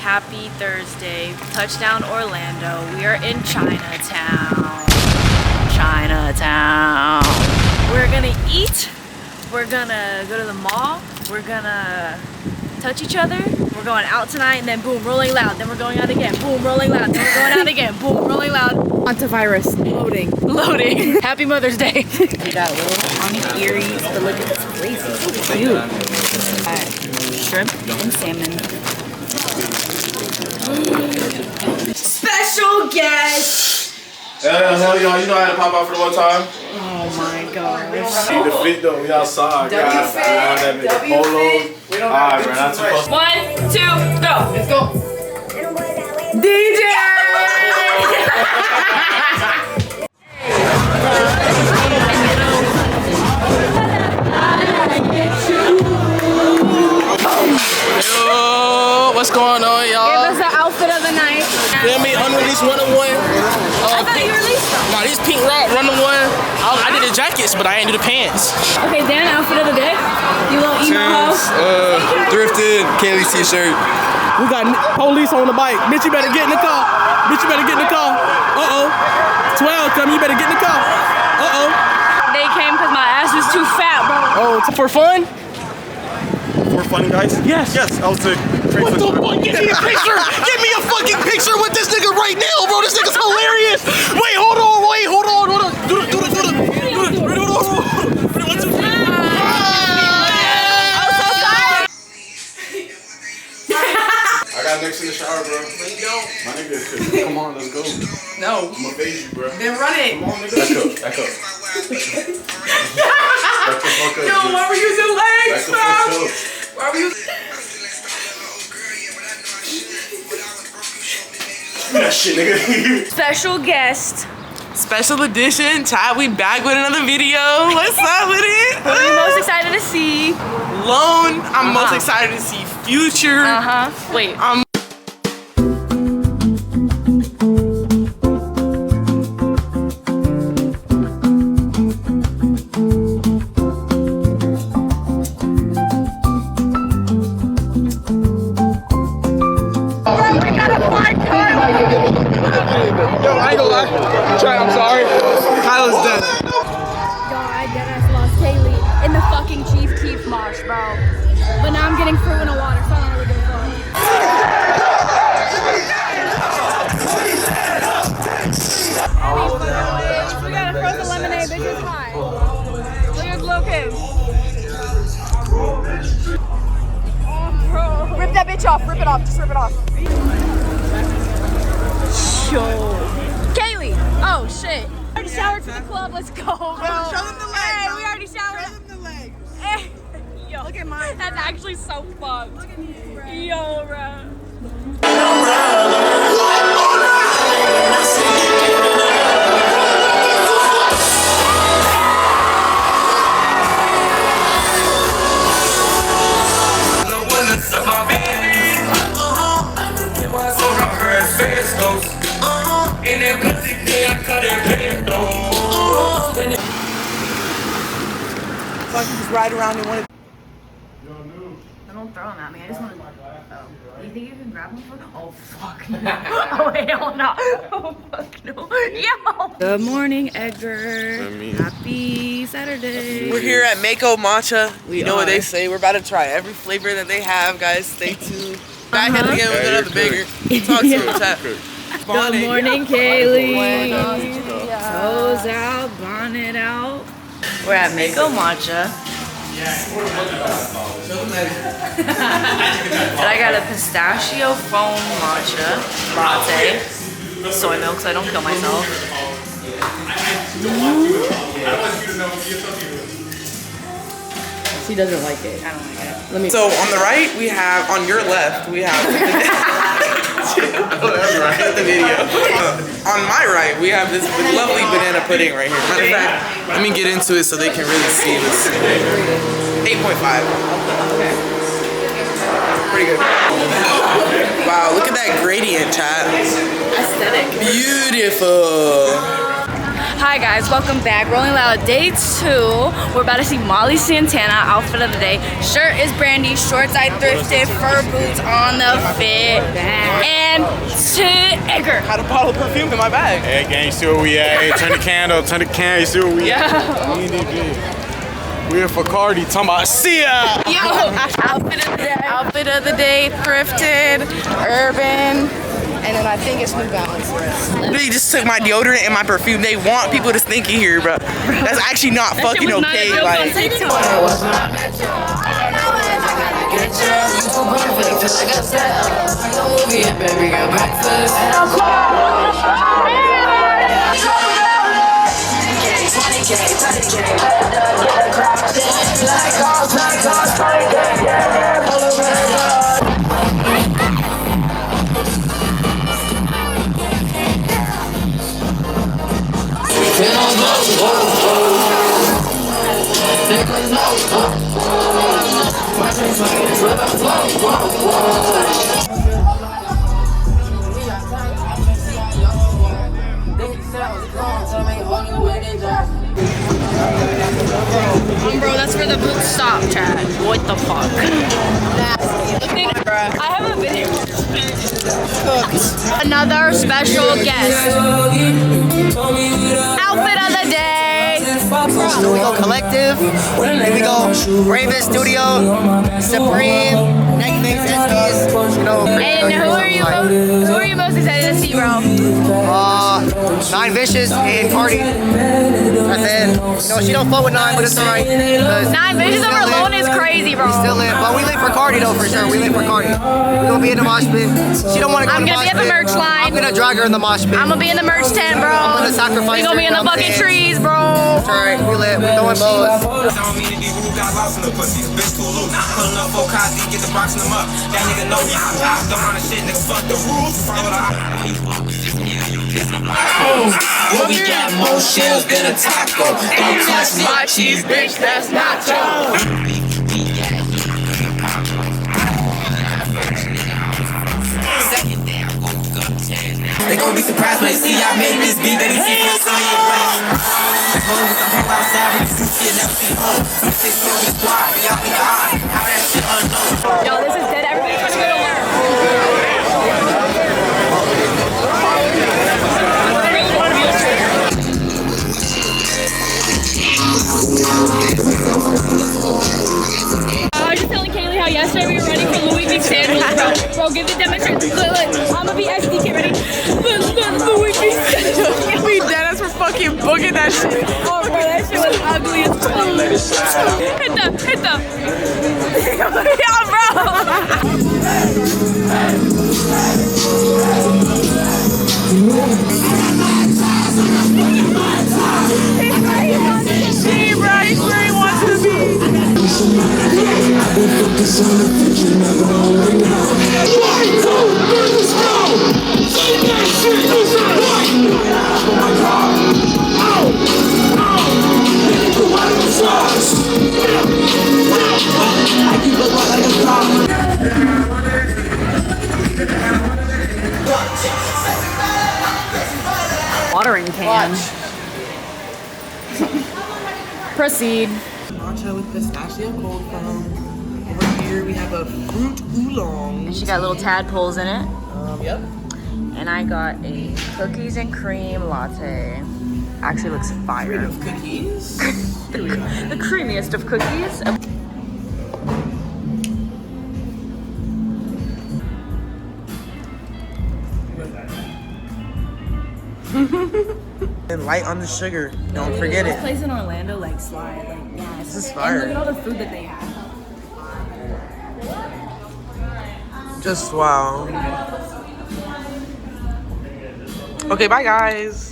Happy Thursday. Touchdown Orlando. We are in Chinatown. Chinatown. We're gonna eat. We're gonna go to the mall. We're gonna touch each other. We're going out tonight and then boom, rolling loud. Then we're going out again. Boom, rolling loud. Then we're going out again. Boom, rolling loud. Antivirus. Loading. Loading. Happy Mother's Day. We got little earrings, but look at this place. It's so cute. Shrimp and salmon. Special guest! Hell y'all, you know how to pop out for the one time? Oh my gosh. See the fit though, we outside. W-fit. We don't have right, not too close. 1, 2, go. Let's go. DJ! What's going on, y'all? Give us the outfit of the night. Feel me? Unreleased 101. I thought you released them. Nah, these pink rock run the one. I did the jackets, but I ain't do the pants. Okay, Dan, outfit of the day. You little emo hoe. Thrifted Kaylee's t-shirt. We got police on the bike. Bitch, you better get in the car. Bitch, you better get in the car. Uh-oh. 12 coming, you better get in the car. Uh-oh. They came because my ass was too fat, bro. Oh, for fun? For fun, guys? Yes. Yes, I was the What the fuck? Give me a picture! Give me a fucking picture with this nigga right now, bro! This nigga's hilarious! Wait, hold on! Do it! I got next in the shower, bro. No, you don't. My nigga, come on, let's go. No. I'm gonna phase you, bro. Then run it. Come on, nigga. Back up. Back the fuck up. Yo, why were you using legs, Back the fuck bro? up. Why were you using... That shit, nigga. Special guest. Special edition, Chad, we back with another video. What's up with it? Who are you most excited to see? Lone, I'm most excited to see Future. Wait. Yo, I ain't gonna lie. Chad, I'm sorry. Kyla's dead. Yo, I deadass lost Kaylee in the fucking Chief Keef mosh, bro. But now I'm getting fruit in the water, so I don't really give a fuck. We got a frozen lemonade, bitch is high. Look at Glow Kids. Oh, bro. Rip that bitch off, rip it off, just rip it off. Kaylee! Oh shit. We already showered for the club, let's go, bro. Show them the legs. Hey, we already showered. Show them the legs. Hey. Yo, Look at mine. that's actually so fucked. Look at these, bro. Yo, bro. So I can just ride around in one of Don't throw them at me. I just want to. Oh. You think you can grab them? Oh, fuck no. Oh, hell no. Oh, fuck no. Yo! Good morning, Edgar. Happy Saturday. We're here at Mako Matcha. You know what they say. We're about to try every flavor that they have, guys. Stay tuned. Back at it again with another banger. Talk to them, chat. Good morning, Kaylee. Toes out, bonnet out. We're at Mako Matcha. And I got a pistachio foam matcha latte. Soy milk so I don't kill myself. She doesn't like it. I don't like it. So on the right, we have, on your left, we have the video. On my right, we have this lovely banana pudding right here. Matter of fact, let me get into it so they can really see this. 8.5. Pretty good. Wow, look at that gradient, chat. Aesthetic. Beautiful. Hi guys, welcome back. Rolling Loud day 2. We're about to see Molly Santana, outfit of the day. Shirt is Brandy, shorts I thrifted, fur boots on the fit, and Edgar. Had a bottle of perfume in my bag. Hey, gang, you see where we at? Hey, turn the candle, you see where we at? We're for Cardi, talking about see ya! Yo, outfit of the day, thrifted, urban. And then I think it's New Balance. They just took my deodorant and my perfume. They want people to stink in here, bro. That's actually not fucking okay. Like, Bro, that's where the boots stop, Chad. What the fuck? I have a video. Another special guest. Outfit of the day. Studio Collective. Here we go. Raven Studio. Supreme. Neckface SDs. You know. And who are you most excited to see, bro? Nine Vicious and Cardi. That's it. You know, she don't flow with Nine, but it's alright. Nine Vicious over alone is crazy, bro. We still live, but we live for Cardi though, for sure. We live for Cardi. We're gonna be in the mosh pit. She don't want to go I'm to the gonna mosh be at the pit. merch line. I'm gonna drag her in the mosh pit. I'm gonna be in the merch tent, bro. I'm gonna sacrifice. We gonna be in the fucking trees, bro. That's alright. We live. We're throwing bows. Well, we got more shells than a taco. Don't touch my cheese, bitch, that's nacho. They gon' be surprised when they see I made this beat. They see for some your brain. As long as I'm home outside with this shit, never see home. 2-6 on the squad, y'all be high. How that shit unknown. Yo, this is dead. Everybody's trying to go to work. I was just telling Kaylee how yesterday we were running for Louis V sandals, bro. Bro, give the demonstration. Look, I'm gonna be SDK ready. Look, Louis V sandals. we dead as for fucking booking that shit. Oh, bro, that shit was ugly as fuck. Hit the. Yeah, bro. He's right where he wants to be. Watering can. Proceed. Matcha with pistachio cold foam. Over here we have a fruit oolong. And she got little tadpoles in it. Yep. And I got a cookies and cream latte. Actually looks fire. Of cookies. The creamiest of cookies. And light on the sugar. Don't forget This it. place in Orlando, like slide, like yeah, it's This is and fire. look at all the food that they have. Just wow. Okay, bye guys.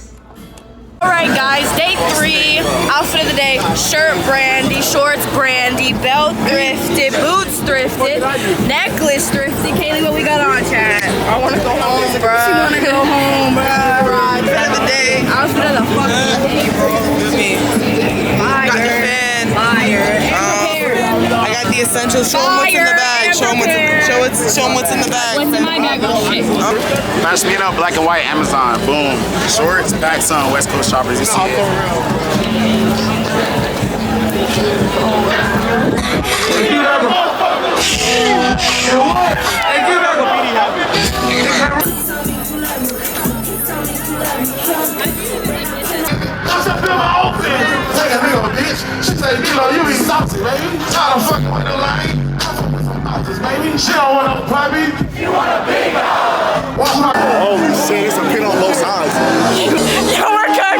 Alright guys, day 3, outfit of the day, shirt Brandy, shorts Brandy, belt thrifted, boots thrifted, necklace thrifted. Kaylee, what we got on, Chad? I wanna go home, bro. She wanna go home, bro. Outfit of the day. Outfit of the fucking day, bro. Excuse me. Got the Fire. fan. Fire. I got the essential show 'em what's in the bag. bag. Show them what's in the bag. What's in my bag? Oh shit. Match me up, black and white, Amazon. Boom. Shorts, PacSun, West Coast shoppers. You see it. She say, you be saucy, baby. Try to fuck with the lane. Baby, she don't want no puppy. You want a big dog. Watch my. Holy shit, it's a pin on both sides. Yo, we're cooked.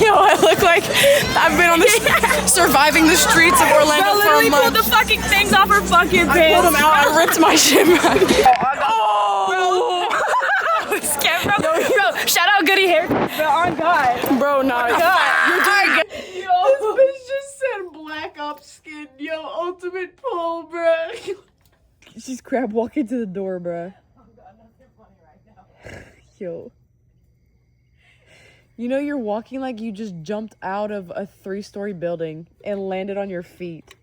Yo, I look like I've been on the surviving the streets of Orlando for a month. Pulled the fucking things off her fucking pants. I pulled them out. I ripped my shit back. Oh, bro, shout out Goody Hair. But on God, bro, nah, you're doing good. Yo, this bitch just said black ops skin. Yo, ultimate pull, bro. She's crab walking to the door, bro. Oh God, nothing funny right now. Yo. You know you're walking like you just jumped out of a 3-story building and landed on your feet.